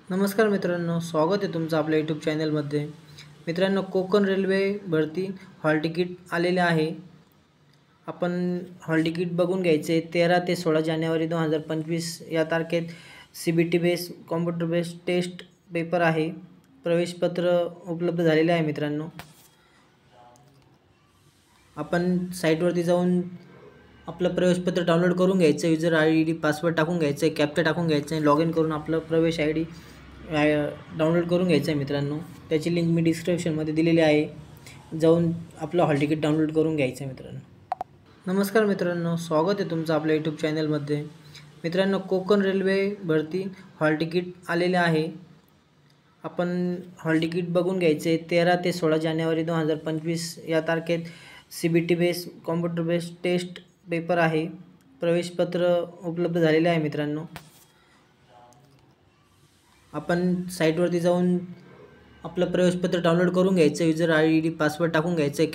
नमस्कार मित्रांनो, स्वागत आहे तुमचं आपल्या यूट्यूब चॅनलमध्ये. मित्रांनो, कोकण रेल्वे भरती हॉल तिकीट आलेले आहे. आपण हॉल तिकीट बघून घ्यायचे. 13 ते 16 जानेवारी 2025 या तारखेत CBT base computer based test paper आहे. प्रवेशपत्र उपलब्ध झालेले आहे मित्रांनो. आपण साईटवरती जाऊन आपलं प्रवेशपत्र डाउनलोड करून घ्यायचं. यूजर ID पासवर्ड टाकून घ्यायचं आहे, कॅप्चा टाकून घ्यायचं आहे, लॉग इन करून आपलं प्रवेश ID डाउनलोड करून घ्यायचं आहे मित्रांनो. त्याची लिंक मी डिस्क्रिप्शनमध्ये दिलेली आहे. जाऊन आपलं हॉल तिकीट डाउनलोड करून घ्यायचं आहे मित्रांनो. नमस्कार मित्रांनो, स्वागत आहे तुमचं आपल्या यूट्यूब चॅनलमध्ये. मित्रांनो, कोकण रेल्वे भरती हॉल तिकीट आलेले आहे. आपण हॉल तिकीट बघून घ्यायचे. 13 ते 16 जानेवारी 2025 या तारखेत CBT base computer based test paper आहे. प्रवेशपत्र उपलब्ध झालेले आहे मित्रांनो. आपण साईटवरती जाऊन आपलं प्रवेशपत्र डाउनलोड करून घ्यायचं. यूजर ID पासवर्ड टाकून घ्यायचं आहे,